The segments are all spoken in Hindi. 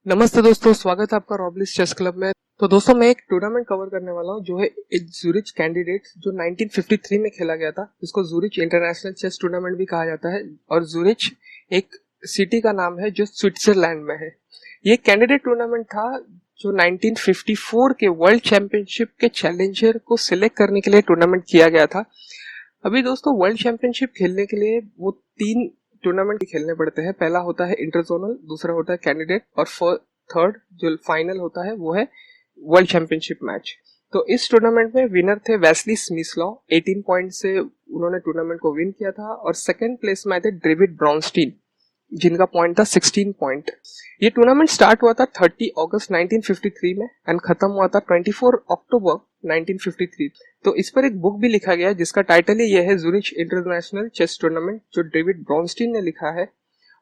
नमस्ते दोस्तों, स्वागत है आपका रॉबलिस चेस क्लब में। तो दोस्तों मैं एक टूर्नामेंट कवर करने वाला हूँ जो है ज़ुरिच कैंडिडेट्स, जो 1953 में खेला गया था, जिसको ज़ुरिच इंटरनेशनल चेस टूर्नामेंट भी कहा जाता है। और ज़ुरिच एक सिटी का नाम है जो स्विट्जरलैंड में है। ये कैंडिडेट टूर्नामेंट था जो 1954 के वर्ल्ड चैंपियनशिप के चैलेंजर को सिलेक्ट करने के लिए टूर्नामेंट किया गया था। अभी दोस्तों वर्ल्ड चैंपियनशिप खेलने के लिए वो 3 टूर्नामेंट खेलने पड़ते हैं। पहला होता है इंटरजोनल, दूसरा होता है कैंडिडेट, और थर्ड जो फाइनल होता है वो है वर्ल्ड चैंपियनशिप मैच। तो इस टूर्नामेंट में विनर थे वेस्ली स्मिसलॉ, 18 पॉइंट से उन्होंने टूर्नामेंट को विन किया था। और सेकंड प्लेस में आए थे डेविड ब्राउनस्टीन, जिनका पॉइंट था 16 पॉइंट। ये टूर्नामेंट स्टार्ट हुआ था 30 अगस्त 1953 में एंड खत्म हुआ था 24 अक्टूबर 1953। तो इस पर एक बुक भी लिखा गया जिसका टाइटल ही यह है, ज़ुरिच इंटरनेशनल चेस टूर्नामेंट, जो डेविड ब्राउनस्टीन ने लिखा है।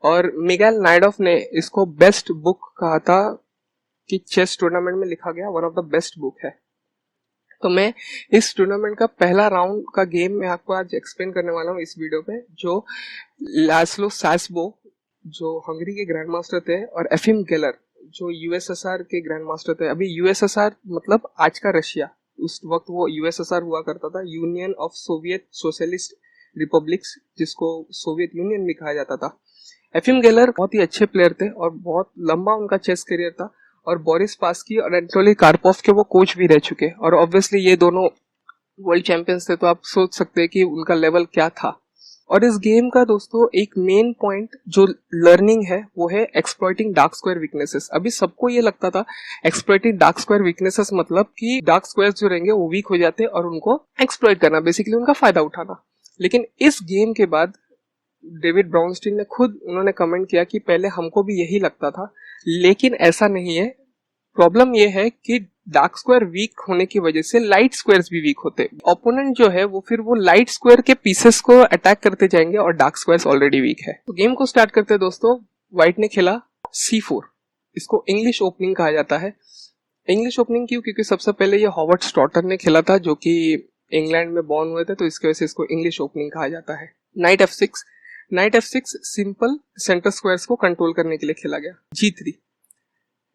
और मिगेल नाइडॉफ ने इसको बेस्ट बुक कहा था कि चेस टूर्नामेंट में लिखा गया one of the best book है। तो मैं इस टूर्नामेंट का पहला राउंड का गेम मैं आपको आज एक्सप्लेन करने वाला हूँ इस वीडियो पे, जो लास्लो सासबो जो हंगरी के ग्रैंड मास्टर थे और एफिम गेलर जो यूएसएसआर के ग्रैंड मास्टर थे। अभी यूएसएसआर मतलब आज का रशिया, उस वक्त वो यूएसएसआर हुआ करता था, union of Soviet socialist republics, जिसको सोवियत यूनियन भी कहा जाता था। एफिम गेलर बहुत ही अच्छे प्लेयर थे और बहुत लंबा उनका चेस करियर था। और बोरिस पास्की और एंटोली कार्पोव के वो कोच भी रह चुके, और ऑब्वियसली ये दोनों वर्ल्ड चैंपियंस थे, तो आप सोच सकते हैं कि उनका लेवल क्या था। और इस गेम का दोस्तों एक मेन पॉइंट जो लर्निंग है वो है एक्सप्लॉइटिंग डार्क स्क्वायर वीकनेसेस। अभी सबको ये लगता था एक्सप्लॉइटिंग डार्क स्क्वायर वीकनेसेस मतलब कि डार्क स्क्वायर्स जो रहेंगे वो वीक हो जाते और उनको एक्सप्लॉइट करना, बेसिकली उनका फायदा उठाना। लेकिन इस गेम के बाद डेविड ब्राउनस्टीन ने खुद उन्होंने कमेंट किया कि पहले हमको भी यही लगता था, लेकिन ऐसा नहीं है। प्रॉब्लम यह है कि डार्क स्क्वायर वीक होने की वजह से लाइट स्क्वायर्स भी वीक होते हैं। ओपोनेंट जो है वो फिर वो लाइट स्क्वायर के पीसेस को अटैक करते जाएंगे और डार्क स्क्वायर्स ऑलरेडी वीक है। तो गेम को स्टार्ट करते हैं दोस्तों। व्हाइट ने खेला C4। इसको इंग्लिश ओपनिंग कहा जाता है। इंग्लिश ओपनिंग क्यों? क्योंकि सबसे पहले ये हॉवर्ड स्टॉटर ने खेला था, जो कि इंग्लैंड में बॉर्न हुए थे, तो इसकी वजह से इसको इंग्लिश ओपनिंग कहा जाता है। Night F6। Night F6 simple centre squares को कंट्रोल करने के लिए खेला गया।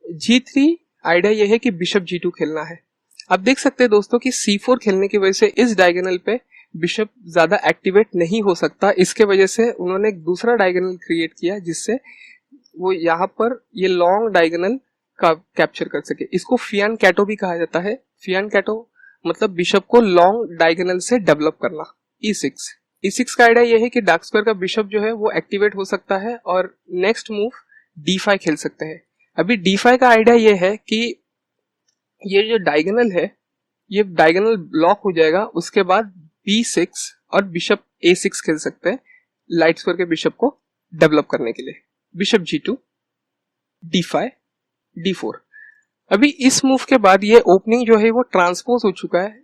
G3 आइडिया यह है कि बिशप G2 खेलना है। आप देख सकते हैं दोस्तों कि C4 खेलने की वजह से इस डायगोनल पे बिशप ज्यादा एक्टिवेट नहीं हो सकता। इसके वजह से उन्होंने एक दूसरा डायगोनल क्रिएट किया जिससे वो यहाँ पर ये लॉन्ग डायगोनल का कैप्चर कर सके। इसको फियान कैटो भी कहा जाता है। फियान कैटो मतलब बिशप को लॉन्ग डायगोनल से डेवलप करना। E6 का आइडिया यह है कि डार्क स्क्वायर का बिशप जो है वो एक्टिवेट हो सकता है और नेक्स्ट मूव D5 खेल सकते हैं। अभी D5 का आइडिया ये है कि ये जो डायगोनल है ये डायगोनल ब्लॉक हो जाएगा, उसके बाद B6 और बिशप A6 खेल सकते हैं लाइट स्क्वायर के बिशप को डेवलप करने के लिए। Bishop G2, D5, D4। अभी इस मूव के बाद ये ओपनिंग जो है वो ट्रांसपोज हो चुका है,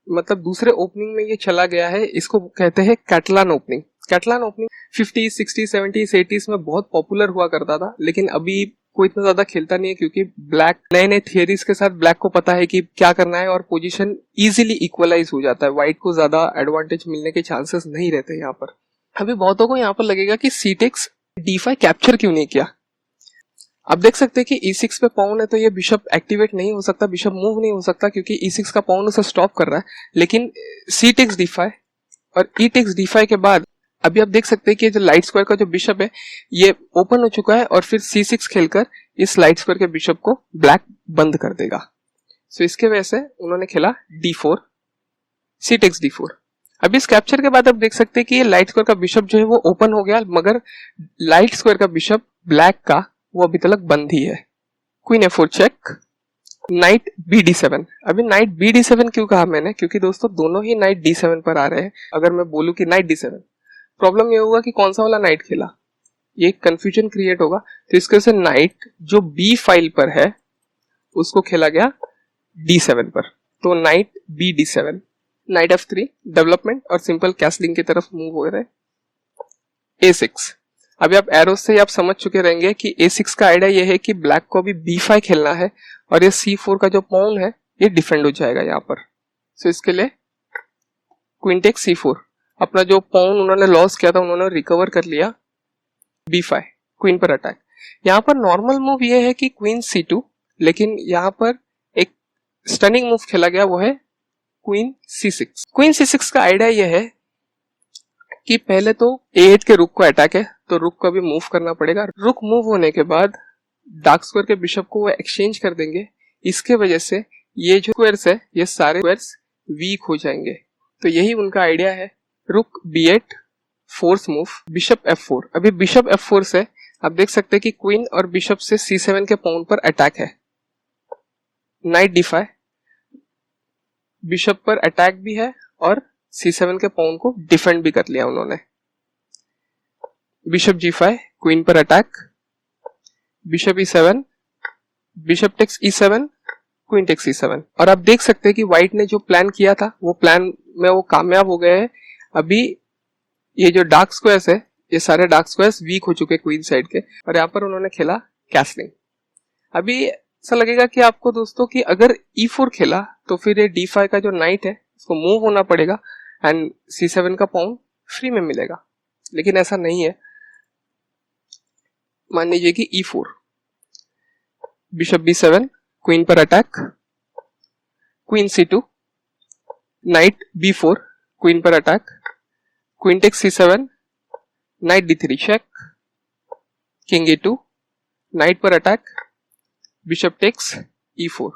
मतलब दूसरे ओपनिंग में ये चला गया है। इसको कहते हैं कैटलान opening. कैटलान opening 50s, 60s, 70s, 80s में बहुत पॉपुलर हुआ करता था, लेकिन अभी कोई इतना ज्यादा खेलता नहीं है क्योंकि ब्लैक नए नए थियरीज के साथ ब्लैक को पता है कि क्या करना है और पोजीशन इजीली इक्वलाइज हो जाता है। व्हाइट को ज्यादा एडवांटेज मिलने के चांसेस नहीं रहते यहाँ पर। अभी बहुतों को यहाँ पर लगेगा कि C6 D5 कैप्चर क्यों नहीं किया। आप देख सकते हैं कि E6 पे पाउन है तो ये बिशप एक्टिवेट नहीं हो सकता, बिशप मूव नहीं हो सकता क्योंकि E6 का पाउन उसे स्टॉप कर रहा है। लेकिन C takes D5 और E takes D5 के बाद अभी आप देख सकते हैं कि जो लाइट स्क्वायर का जो बिशप है ये ओपन हो चुका है और फिर C6 खेलकर इस लाइट स्क्वायर के बिशप को ब्लैक बंद कर देगा। सो इसके वजह से उन्होंने खेला D4, C takes D4। अभी इस कैप्चर के बाद आप देख सकते हैं कि ये लाइट स्क्वायर का बिशप जो है वो ओपन हो गया, मगर लाइट स्क्वायर का बिशप ब्लैक का वो अभी तक बंद ही है। Queen F4 check, knight BD7। अभी नाइट BD7 क्यों कहा मैंने? क्योंकि दोस्तों दोनों ही नाइट D7 पर आ रहे हैं। अगर मैं बोलूं कि नाइट D7, प्रॉब्लम ये होगा कि कौन सा वाला नाइट खेला, ये कंफ्यूजन क्रिएट होगा। तो इसके वजह से नाइट जो B फाइल पर है उसको खेला गया D7 पर, तो night BD7। Night F3 development और सिंपल कैसलिंग की तरफ मूव हो रहे हैं। A6। अभी आप एरो से आप समझ चुके रहेंगे कि A6 का आइडिया यह है कि ब्लैक को अभी B5 खेलना है और ये C4 का जो पॉन है ये डिफेंड हो जाएगा यहाँ पर। सो इसके लिए क्वीन टेक C4, अपना जो पॉन उन्होंने लॉस किया था उन्होंने रिकवर कर लिया। B5 क्वीन पर अटैक। यहाँ पर नॉर्मल मूव ये है कि क्वीन C2, लेकिन यहाँ पर एक स्टनिंग मूव खेला गया, वो है क्वीन C6। क्वीन C6 का आइडिया ये है कि पहले तो A8 के रुक को अटैक है, तो रुक को भी मूव करना पड़ेगा। रुक मूव होने के बाद डार्क स्क्वायर के बिशप को वो एक्सचेंज कर देंगे। इसके वजह से ये जो स्क्वायर्स है, ये सारे स्क्वायर्स वीक हो जाएंगे। तो यही उनका आइडिया है। रुक B8, force move, bishop F4। अभी बिशप F4 से आप देख सकते हैं कि क्वीन और बिशप से C7 के पाउन पर अटैक है। नाइट D5, बिशप पर अटैक भी है और C7 के पाउन को डिफेंड भी कर लिया उन्होंने। बिशप G5, क्वीन पर attack, bishop E7, bishop takes E7, queen takes E7। और आप देख सकते हैं कि व्हाइट ने जो प्लान किया था वो प्लान में वो कामयाब हो गए हैं। अभी ये जो डार्क स्क्वायर्स है, ये सारे डार्क स्क्वायर्स वीक हो चुके क्वीन साइड के, और यहाँ पर उन्होंने खेला कैसलिंग। अभी ऐसा लगेगा कि आपको दोस्तों कि अगर E4 खेला तो फिर ये D5 का जो नाइट है उसको मूव होना पड़ेगा एंड C7 का पाउन फ्री में मिलेगा, लेकिन ऐसा नहीं है। मान लीजिए कि E4, बिशप B7, क्वीन पर attack, queen C2, knight B4, queen पर attack, queen takes C7, knight D3 check, king E2, knight पर अटैक, बिशप टेक्स E4।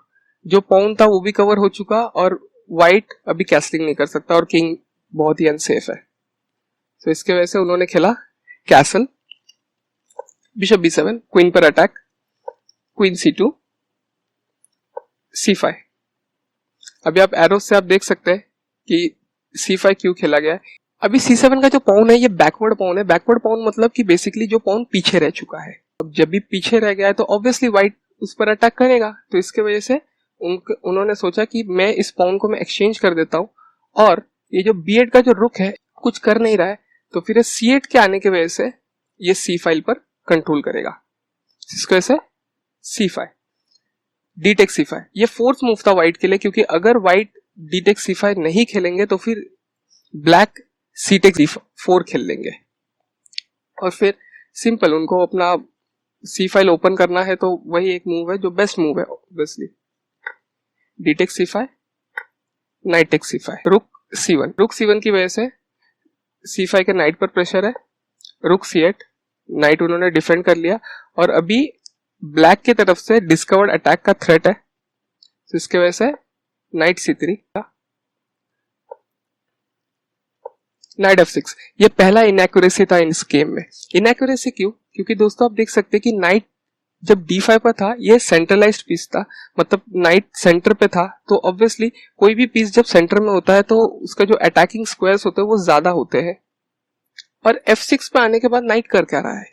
जो पाउन था वो भी कवर हो चुका और व्हाइट अभी कैसलिंग नहीं कर सकता और किंग बहुत ही अनसेफ है। तो इसके वजह से उन्होंने खेला कैसल, बिशप B7, क्वीन पर अटैक, क्वीन C2, C5। अभी आप एरो से आप देख सकते हैं कि C5 क्यों खेला गया है। अभी C7 का जो पाउन है ये बैकवर्ड पाउन है। बैकवर्ड पाउन मतलब कि बेसिकली जो पाउन पीछे रह चुका है। अब जब भी पीछे रह गया है तो ऑब्वियसली व्हाइट उस पर अटैक करेगा, तो इसके वजह से उन्होंने सोचा कि मैं इस पाउन को मैं एक्सचेंज कर देता हूँ, और ये जो B8 का जो रुक है कुछ कर नहीं रहा है, तो फिर C8 के आने की वजह से ये C5 पर कंट्रोल करेगा। इसकी वजह से C5, D टेक्स C5, ये फोर्थ मूव था व्हाइट के लिए, क्योंकि अगर व्हाइट D टेक्स C5 नहीं खेलेंगे तो फिर ब्लैक C टेक्स D4 खेल लेंगे, और फिर सिंपल उनको अपना C5 ओपन करना है। तो वही एक मूव है जो बेस्ट मूव है obviously. D takes C5, knight takes C5, rook C1। रुक C1 की वजह से C5 के नाइट पर प्रेशर है। रुक C8, नाइट उन्होंने डिफेंड कर लिया, और अभी ब्लैक की तरफ से डिस्कवर्ड अटैक का थ्रेट है, तो इसके वजह से नाइट C3, नाइट F6। ये पहला इनएक्यूरेसी था इस गेम में। इनएक्यूरेसी क्यों? क्योंकि दोस्तों आप देख सकते हैं कि नाइट जब D5 पर था ये सेंट्रलाइज्ड पीस था, मतलब नाइट सेंटर पे था, तो ऑब्वियसली कोई भी पीस जब सेंटर में होता है तो उसका जो अटैकिंग स्क्वायर्स होते हैं वो ज्यादा होते हैं। और F6 पे आने के बाद नाइट कर क्या रहा है,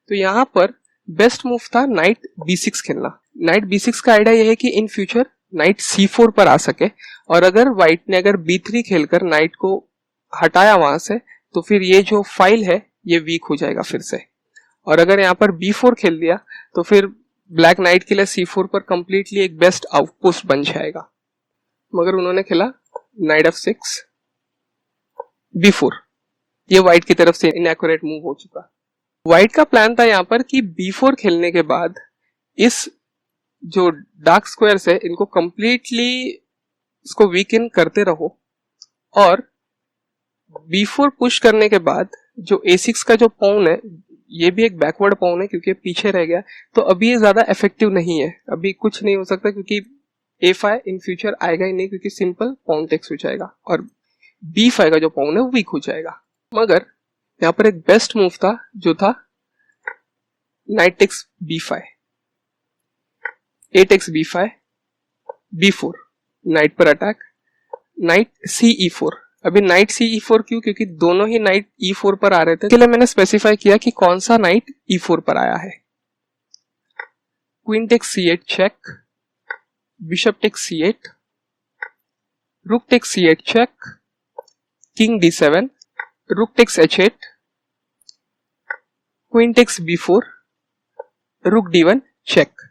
तो यहाँ पर बेस्ट मूव था नाइट B6 खेलना। नाइट B6 का आइडिया यह है कि इन फ्यूचर नाइट C4 पर आ सके, और अगर व्हाइट ने अगर B3 खेलकर नाइट को हटाया वहां से, तो फिर ये जो फाइल है ये वीक हो जाएगा फिर से। और अगर यहाँ पर B4 खेल दिया तो फिर ब्लैक नाइट के लिए C4 पर कंप्लीटली एक बेस्ट आउटपोस्ट बन जाएगा। मगर उन्होंने खेला नाइट F6, B4। ये व्हाइट की तरफ से इनएक्यूरेट मूव हो चुका। व्हाइट का प्लान था यहाँ पर कि B4 खेलने के बाद इस जो डार्क स्क्वायर्स है इनको कंप्लीटली इसको वीकन करते रहो, और B4 पुश करने के बाद जो A6 का जो पाउन है ये भी एक बैकवर्ड पाउन है क्योंकि पीछे रह गया, तो अभी ये ज्यादा इफेक्टिव नहीं है। अभी कुछ नहीं हो सकता क्योंकि A5 इन फ्यूचर आएगा ही नहीं, क्योंकि सिंपल पाउन टेक्स हो जाएगा और B5 का जो पाउन है वो वीक हो जाएगा। मगर यहाँ पर एक बेस्ट मूव था जो था knight takes B5, A takes B5, B4, knight पर अटैक, नाइट CE4। अभी नाइट CE4 क्यों? क्योंकि दोनों ही नाइट E4 पर आ रहे थे, इसके लिए मैंने स्पेसिफाई किया कि कौन सा नाइट E4 पर आया है। Queen takes C8 check, bishop takes C8, rook takes C8 check, king D7, rook takes H8, queen takes B4, रुक D1 चेक।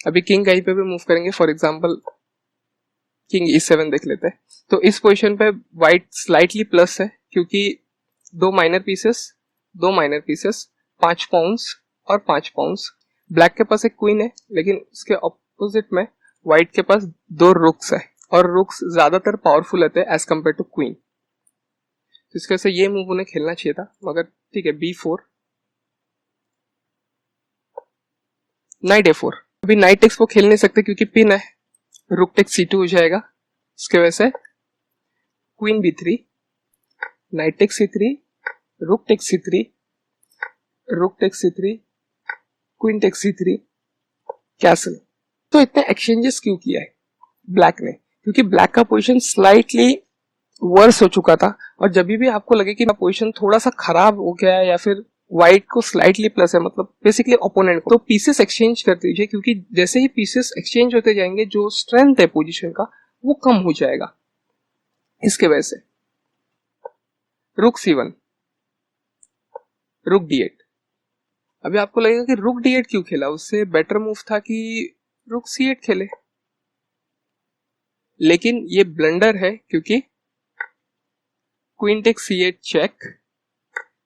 अभी किंग कहीं पे भी मूव करेंगे, फॉर एग्जांपल किंग E7 देख लेते हैं। तो इस पोजीशन पे व्हाइट स्लाइटली प्लस है क्योंकि दो माइनर पीसेस 5 पाउंड्स और 5 पाउंड्स। ब्लैक के पास एक क्वीन है, लेकिन उसके ऑपोजिट में व्हाइट के पास 2 रुक्स है, और रुक्स ज्यादातर पावरफुल रहते हैं एज कम्पेयर टू क्वीन। इसके वजह से ये मूव उन्हें खेलना चाहिए था, मगर ठीक है। B4, night A4। अभी नाइट टेक्स वो खेल नहीं सकते क्योंकि पिन है, रुक टेक्स C2 हो जाएगा। इसके वजह से queen B3, knight takes C3, rook takes C3, rook takes C3, queen takes C3, castle. तो इतने एक्सचेंजेस क्यों किया है ब्लैक ने? क्योंकि ब्लैक का पोजीशन स्लाइटली वर्स हो चुका था, और जब भी आपको लगे कि पोजीशन थोड़ा सा खराब हो गया है या फिर व्हाइट को स्लाइटली प्लस है, मतलब बेसिकली ओपोनेंट को, तो पीसेस एक्सचेंज कर दीजिए, क्योंकि जैसे ही पीसेस एक्सचेंज होते जाएंगे जो स्ट्रेंथ है पोजीशन का वो कम हो जाएगा। इसके वजह से रुक C1, रुक D8। अभी आपको लगेगा कि रुक D8 क्यों खेला, उससे बेटर मूव था कि रुक C8 खेले, लेकिन ये ब्लंडर है, क्योंकि queen takes C8 check,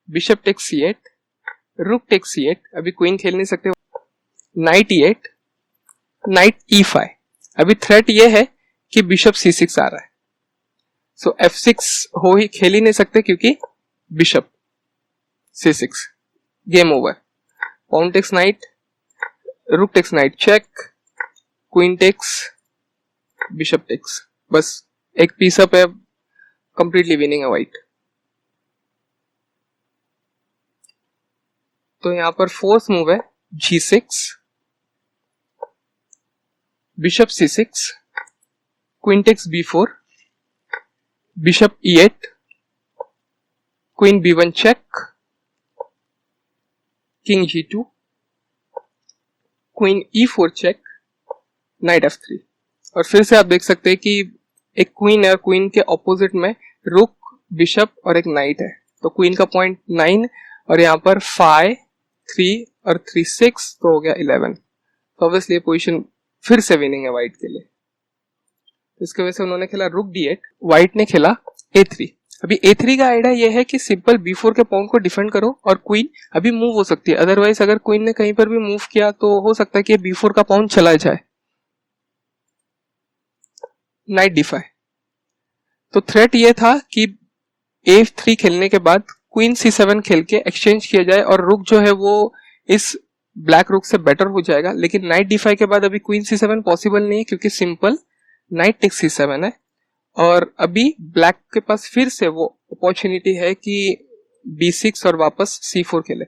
bishop takes C8, rook takes C8। अभी क्वीन खेल नहीं सकते। Knight E8, knight E5। अभी थ्रेट ये है कि बिशप C6 आ रहा है, सो F6 हो ही खेल ही नहीं सकते, क्योंकि bishop C6, game over. Pawn takes knight, rook takes knight check, queen takes, bishop takes. बस एक पीस अप है, कंप्लीटली विनिंग है व्हाइट। तो यहां पर फोर्थ मूव है G6, bishop C6, queen takes B4, bishop E8, queen B1 check, king G2, queen E4 check, knight F3। और फिर से आप देख सकते हैं कि एक क्वीन है और क्वीन के ऑपोजिट में रुक, बिशप और एक नाइट है, तो क्वीन का पॉइंट 9, और यहाँ पर 5, 3 और 3 6, तो हो गया 11। तो ऑब्वियसली पोजीशन फिर से विनिंग है व्हाइट के लिए। तो इसके वजह से उन्होंने खेला रुक D8, व्हाइट ने खेला A3। अभी A3 का आइडिया यह है कि सिंपल B4 के पॉइंट को डिफेंड करो और क्वीन अभी मूव हो सकती है, अदरवाइज अगर क्वीन ने कहीं पर भी मूव किया तो हो सकता है कि B4 का पॉइंट चला जाए। Night D5। तो थ्रेट ये था कि A3 खेलने के बाद क्वीन C7 खेल के एक्सचेंज किया जाए और रुक जो है वो इस ब्लैक रुक से बेटर हो जाएगा, लेकिन नाइट D5 के बाद अभी क्वीन C7 पॉसिबल नहीं है, क्योंकि सिंपल नाइट टेक्स C7 है, और अभी ब्लैक के पास फिर से वो अपॉर्चुनिटी है कि B6 और वापस C4 खेले।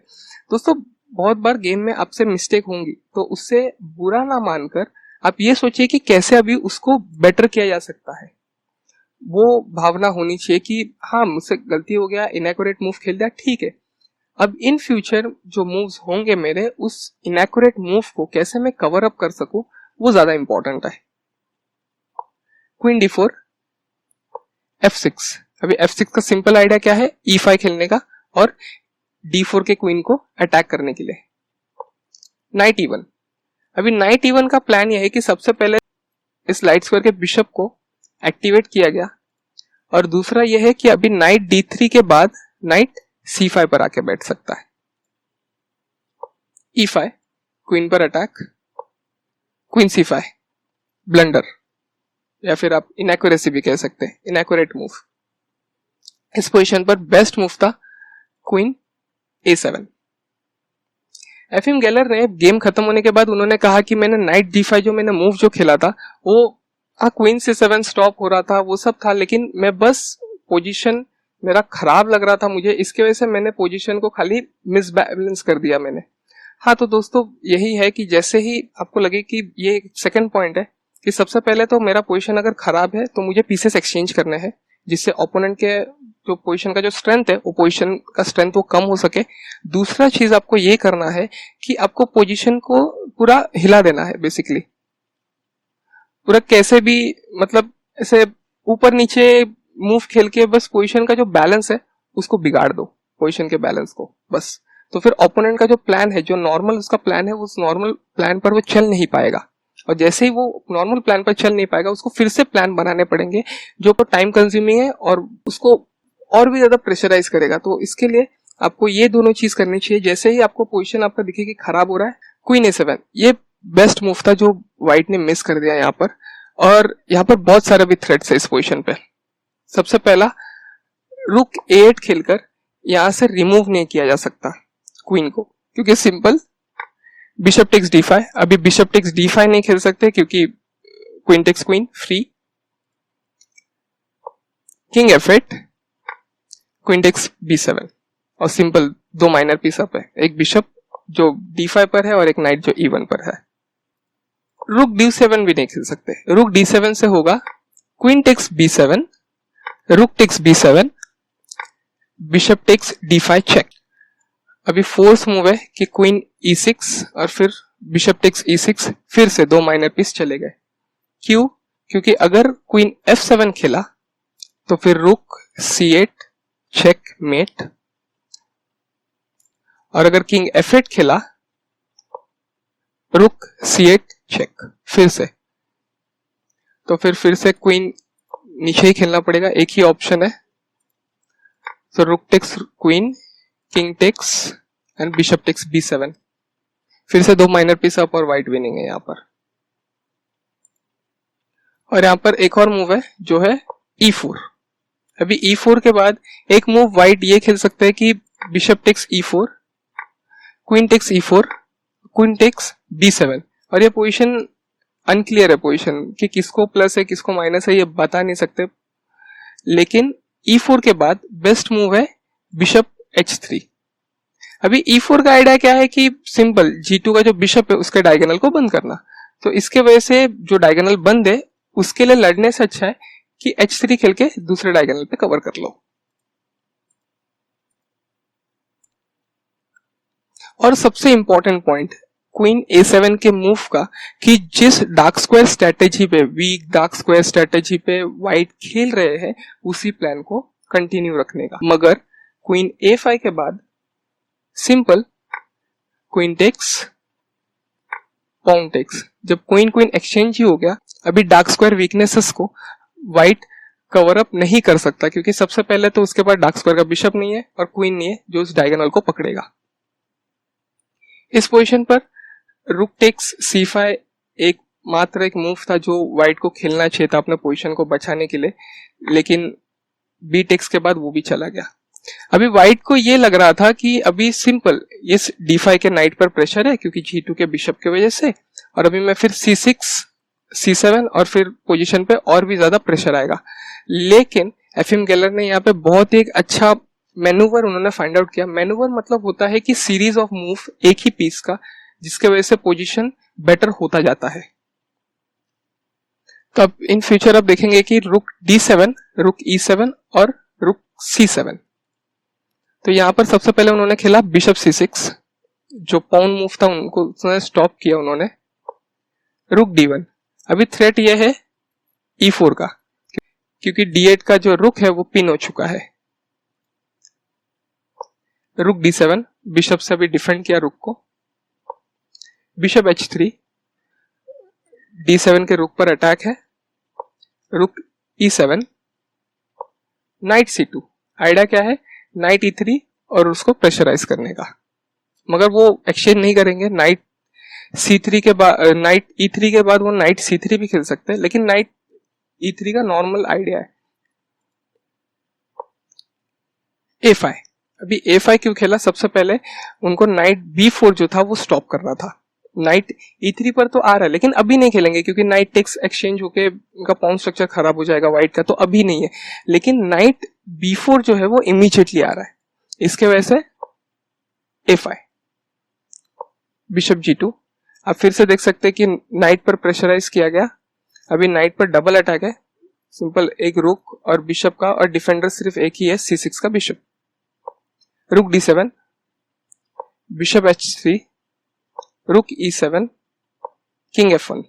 दोस्तों बहुत बार गेम में आपसे मिस्टेक होंगी, तो उससे बुरा ना मानकर आप ये सोचिए कि कैसे अभी उसको बेटर किया जा सकता है। वो भावना होनी चाहिए कि हाँ मुझसे गलती हो गया, इनएक्यूरेट मूव खेल दिया, ठीक है, अब इन फ्यूचर जो मूव्स होंगे मेरे, उस इनएक्यूरेट मूव को कैसे मैं कवर अप कर सकूं, वो ज्यादा इंपॉर्टेंट है। Queen D4, F6। अभी F6 का सिंपल आइडिया क्या है, E5 खेलने का और D4 के क्वीन को अटैक करने के लिए। Night E1। अभी नाइट E1 का प्लान यह है कि सबसे पहले इस लाइट स्क्वायर के बिशप को एक्टिवेट किया गया, और दूसरा यह है कि अभी नाइट D3 के बाद नाइट C5 पर आके बैठ सकता है। E5, क्वीन पर अटैक, क्वीन C5, ब्लंडर, या फिर आप इनएक्यूरेसी भी कह सकते हैं, इनएक्यूरेट मूव। इस पोजीशन पर बेस्ट मूव था क्वीन A7। एफएम गेलर ने गेम खत्म होने के बाद उन्होंने कहा कि मैंने नाइट D5 जो मैंने मूव जो खेला था वो क्वीन C7 स्टॉप हो रहा था, वो सब था, लेकिन मैं बस पोजीशन मेरा खराब लग रहा था मुझे, इसके वजह से मैंने पोजीशन को खाली मिसबैलेंस कर दिया मैंने। हाँ तो दोस्तों यही है कि जैसे ही आपको लगे कि ये सेकंड पॉइंट है कि सबसे पहले तो मेरा पोजीशन अगर खराब है तो मुझे पीसेस एक्सचेंज करने हैं, जिससे ओपोनेंट के जो पोजीशन का जो स्ट्रेंथ है वो पोजीशन का स्ट्रेंथ वो कम हो सके। दूसरा चीज आपको ये करना है कि आपको पोजीशन को पूरा हिला देना है, बेसिकली पूरा कैसे भी, मतलब ऐसे ऊपर नीचे मूव खेल के बस पोजीशन का जो बैलेंस है उसको बिगाड़ दो, पोजीशन के बैलेंस को बस। तो फिर ओपोनेंट का जो प्लान है, जो नॉर्मल उसका प्लान है, उस नॉर्मल प्लान पर वो चल नहीं पाएगा, और जैसे ही वो नॉर्मल प्लान पर चल नहीं पाएगा उसको फिर से प्लान बनाने पड़ेंगे जो टाइम कंज्यूमिंग है और उसको और भी ज्यादा प्रेशराइज करेगा। तो इसके लिए आपको ये दोनों चीज करनी चाहिए। जैसे ही आपको पोजीशन आपका दिखे कि खराब हो रहा है, क्वीन A7, ये बेस्ट मूव था जो व्हाइट ने मिस कर दिया यहाँ पर। और यहाँ पर बहुत सारे भी थ्रेट्स है इस पोजीशन पे। सबसे पहला, रुक A8 खेलकर यहां से रिमूव नहीं किया जा सकता क्वीन को, क्योंकि सिंपल बिशप टेक्स D5। अभी बिशप टेक्स D5 नहीं खेल सकते क्योंकि queen takes queen free. King F8, queen takes B7, और सिंपल दो माइनर पीस अप है, एक बिशप जो D5 पर है और एक नाइट जो E1 पर है। रुक D7 भी नहीं खेल सकते। रुक D7 से होगा queen takes B7, rook takes B7, bishop takes D5 check. अभी फोर्स मूव है कि क्वीन E6 और फिर बिशप टेक्स E6, फिर से दो माइनर पीस चले गए। क्यों? क्योंकि अगर क्वीन F7 खेला तो फिर रुक C8 चेक मेट, और अगर किंग F8 खेला रुक C8 चेक फिर से, तो फिर से क्वीन नीचे ही खेलना पड़ेगा, एक ही ऑप्शन है। तो rook takes queen, king takes and bishop takes B7, फिर से दो माइनर पीस अप और व्हाइट विनिंग है यहाँ पर। और यहाँ पर एक और मूव है जो है E4। अभी E4 के बाद एक मूव व्हाइट ये खेल सकते हैं कि bishop takes E4, queen takes E4, queen takes B7, और ये पोजीशन अनक्लियर है पोजीशन कि किसको प्लस है किसको माइनस है, ये बता नहीं सकते। लेकिन E4 के बाद बेस्ट मूव है बिशप H3। अभी E4 का आइडिया क्या है कि सिंपल G2 का जो बिशप है उसके डायगोनल को बंद करना। तो इसके वजह से जो डायगोनल बंद है उसके लिए लड़ने से अच्छा है कि H3 खेल के दूसरे डायगोनल पे कवर कर लो। और सबसे इंपॉर्टेंट पॉइंट क्वीन A7 के मूव का, कि जिस डार्क स्क्वायर स्ट्रेटेजी पे, वीक डार्क स्क्वायर स्ट्रेटेजी पे व्हाइट खेल रहे हैं उसी प्लान को कंटिन्यू रखने का। मगर क्वीन A5 के बाद simple queen takes, pawn takes, जब क्वीन क्वीन एक्सचेंज ही हो गया, अभी डार्क स्क्वायर वीकनेसेस को व्हाइट कवर अप नहीं कर सकता, क्योंकि सबसे पहले तो उसके पास डार्क स्क्वायर का बिशप नहीं है और क्वीन नहीं है जो उस डायगोनल को पकड़ेगा। इस पोजीशन पर रुक टेक्स C5 एक मात्र एक मूव था जो व्हाइट को खेलना चाहिए था अपने पोजीशन को बचाने के लिए, लेकिन बी टेक्स के बाद वो भी चला गया। अभी व्हाइट को ये लग रहा था कि अभी सिंपल इस D5 के नाइट पर प्रेशर है क्योंकि G2 के बिशप की वजह से, और अभी मैं फिर C6 C7 और फिर पोजीशन पे और भी ज्यादा प्रेशर आएगा। लेकिन एफएम गेलर ने यहाँ पे बहुत ही अच्छा मैनूवर उन्होंने फाइंड आउट किया। मैनूवर मतलब होता है कि सीरीज ऑफ मूव एक ही पीस का, जिसके वजह से पोजीशन बेटर होता जाता है। तो अब इन फ्यूचर आप देखेंगे कि रुक D7, रुक E7 और रुक C7। तो यहां पर सबसे पहले उन्होंने खेला बिशप C6, जो पाउन मूव था उनको स्टॉप किया उन्होंने। रुक D1, अभी थ्रेट ये है E4 का, क्योंकि D8 का जो रुक है वो पिन हो चुका है। रुक D7, बिशप से अभी डिफेंड किया रुक को। बिशप H3, D7 के रुक पर अटैक है। रुक E7, नाइट C2। आइडिया क्या है? नाइट E3 और उसको प्रेशराइज करने का, मगर वो एक्सचेंज नहीं करेंगे। नाइट C3 के बाद, नाइट E3 के बाद वो नाइट C3 भी खेल सकते हैं, लेकिन नाइट E3 का नॉर्मल आइडिया है। A5, अभी A5 क्यों खेला? सबसे पहले उनको नाइट B4 जो था वो स्टॉप करना था। नाइट E3 पर तो आ रहा है लेकिन अभी नहीं खेलेंगे क्योंकि नाइट टेक्स एक्सचेंज होके उनका पाउन स्ट्रक्चर खराब हो जाएगा व्हाइट का, तो अभी नहीं है। लेकिन नाइट B4 जो है वो इमीडिएटली आ रहा है, इसके वजह से A5, बिशप G2। आप फिर से देख सकते हैं कि नाइट पर प्रेशराइज किया गया। अभी नाइट पर डबल अटैक है, सिंपल एक रुक और बिशप का, और डिफेंडर सिर्फ एक ही है C6 का बिशप। रुक D7, बिशप H3, रुक E7, किंग F1।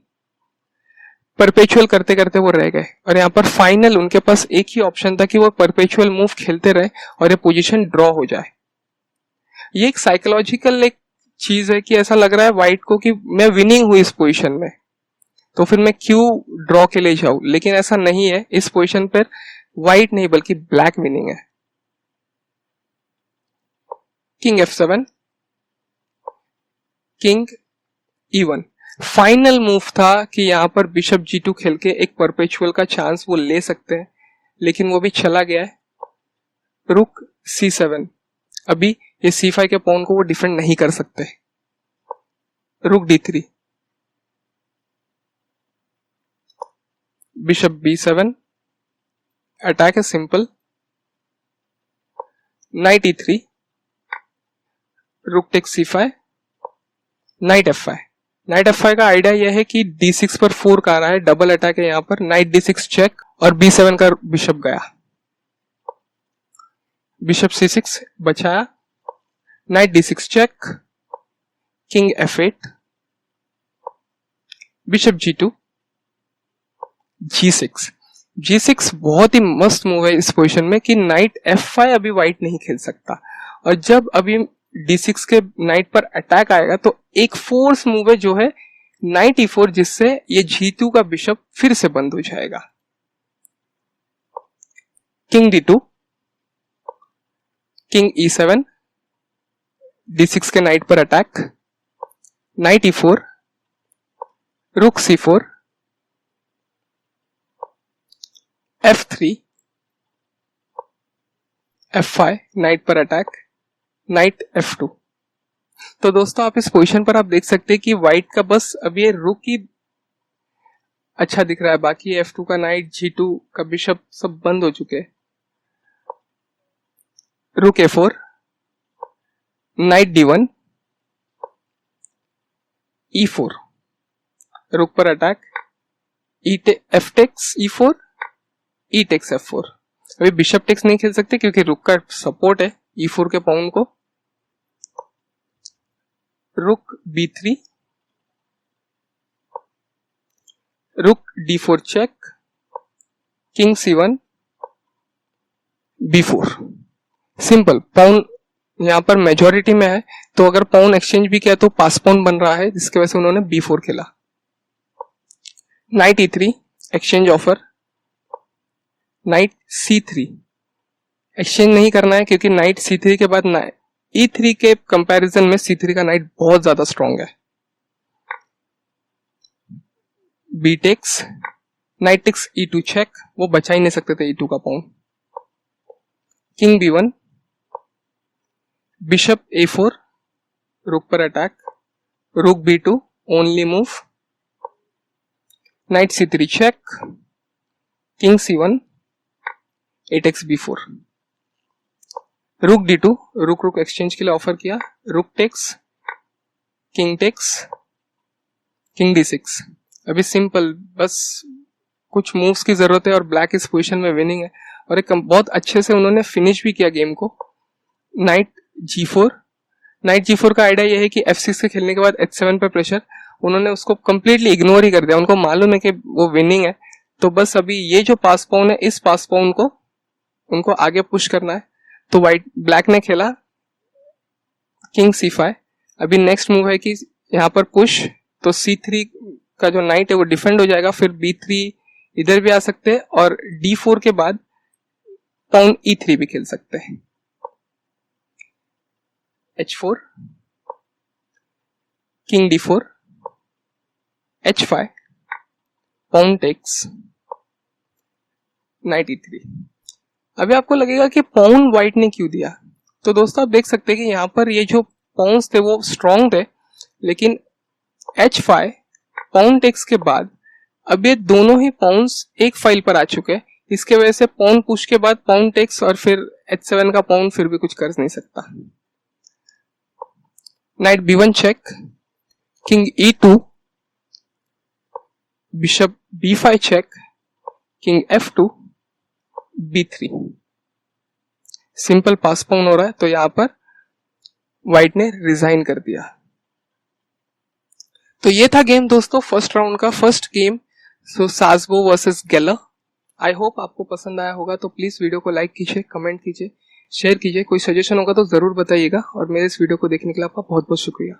परपेचुअल करते करते वो रह गए, और यहाँ पर फाइनल उनके पास एक ही ऑप्शन था कि वो परपेचुअल मूव खेलते रहे और ये पोजीशन ड्रॉ हो जाए। ये एक साइकोलॉजिकल एक चीज है कि ऐसा लग रहा है व्हाइट को कि मैं विनिंग हुई इस पोजीशन में, तो फिर मैं क्यों ड्रॉ के लिए जाऊं, लेकिन ऐसा नहीं है। इस पोजीशन पर व्हाइट नहीं बल्कि ब्लैक विनिंग है। King F7, king E1। Final move था कि यहाँ पर बिशप G2 खेल के एक परपेचुअल का चांस वो ले सकते हैं, लेकिन वो भी चला गया है। रुक C7, अभी ये C5 के पॉन को वो डिफेंड नहीं कर सकते। रुक D3, बिशप B7, अटैक है सिंपल। नाइट E3, रुक take C5, night F5। Night F5 का आइडिया यह है कि D6 पर 4 का आ रहा है, डबल अटैक है यहाँ पर। नाइट D6 चेक और B7 का बिशप गया। बिशप C6 बचाया, night D6 check, king F8, bishop G2, G6। G6 बहुत ही मस्त मूव है इस पोजीशन में कि नाइट F5 अभी व्हाइट नहीं खेल सकता, और जब अभी D6 के नाइट पर अटैक आएगा तो एक फोर्स मूव है जो है नाइट E4, जिससे ये G2 का बिशप फिर से बंद हो जाएगा। King D2, king E7, D6 के नाइट पर अटैक, नाइट E4, रुक C4, F3, F5, नाइट पर अटैक, नाइट F2। तो दोस्तों आप इस पोजीशन पर आप देख सकते हैं कि व्हाइट का बस अब ये रुक ही अच्छा दिख रहा है, बाकी F2 का नाइट, G2 का बिशप सब बंद हो चुके हैं। रुक A4, night D1, E4, rook पर attack, F takes E4, E takes F4। अभी बिशप टेक्स नहीं खेल सकते क्योंकि रुक का सपोर्ट है E4 के पाउन को। रुक B3, रुक D4 check, king C1, B4। Simple pound यहां पर मेजॉरिटी में है, तो अगर पाउन एक्सचेंज भी किया तो पास पाउन बन रहा है, जिसकी वजह से उन्होंने B4 खेला। Night E3 exchange offer, night C3 exchange नहीं करना है क्योंकि नाइट C3 के बाद E3 के कंपैरिजन में C3 का नाइट बहुत ज्यादा स्ट्रांग है। B takes, knight takes E2 check, वो बचा ही नहीं सकते थे E2 का pound. King B1, bishop A4, रुक पर attack, rook B2 only move, knight C3 check, king C1, A takes B4, rook D2, रुक एक्सचेंज के लिए ऑफर किया, rook takes, king takes, king D6। अभी सिंपल बस कुछ मूव्स की जरूरत है और ब्लैक इस पोजीशन में विनिंग है, और एक बहुत अच्छे से उन्होंने फिनिश भी किया गेम को। नाइट G4, नाइट G4 का आइडिया यह है कि F6 के खेलने के बाद H7 पे प्रेशर, उन्होंने उसको कंप्लीटली इग्नोर ही कर दिया। उनको मालूम है कि वो विनिंग है, तो बस अभी ये जो पास पाउन है, इस पास पाउन को उनको आगे पुश करना है। तो ब्लैक ने खेला किंग C5। अभी नेक्स्ट मूव है कि यहाँ पर पुश, तो C3 का जो नाइट है वो डिफेंड हो जाएगा, फिर B3 इधर भी आ सकते हैं, और D4 के बाद पाउन E3 भी खेल सकते हैं। H4, king D4, H5, pound takes, night E3। अभी आपको लगेगा कि पाउन व्हाइट ने क्यों दिया, तो दोस्तों आप देख सकते हैं कि यहाँ पर ये जो पाउंस थे वो स्ट्रॉन्ग थे, लेकिन H5 पाउन टेक्स के बाद अब ये दोनों ही पाउंस एक फाइल पर आ चुके हैं। इसके वजह से पाउन पुश के बाद पाउन टेक्स और फिर H7 का पाउन फिर भी कुछ कर नहीं सकता। Knight B1 check, king E2, bishop B5 check, king F2, B3। Simple pass pawn हो रहा है, तो यहां पर व्हाइट ने रिजाइन कर दिया। तो ये था गेम दोस्तों, फर्स्ट राउंड का first game, so Szabo versus Geller. I hope आपको पसंद आया होगा, तो प्लीज वीडियो को लाइक कीजिए, कमेंट कीजिए, शेयर कीजिए। कोई सजेशन होगा तो जरूर बताइएगा, और मेरे इस वीडियो को देखने के लिए आपका बहुत बहुत शुक्रिया।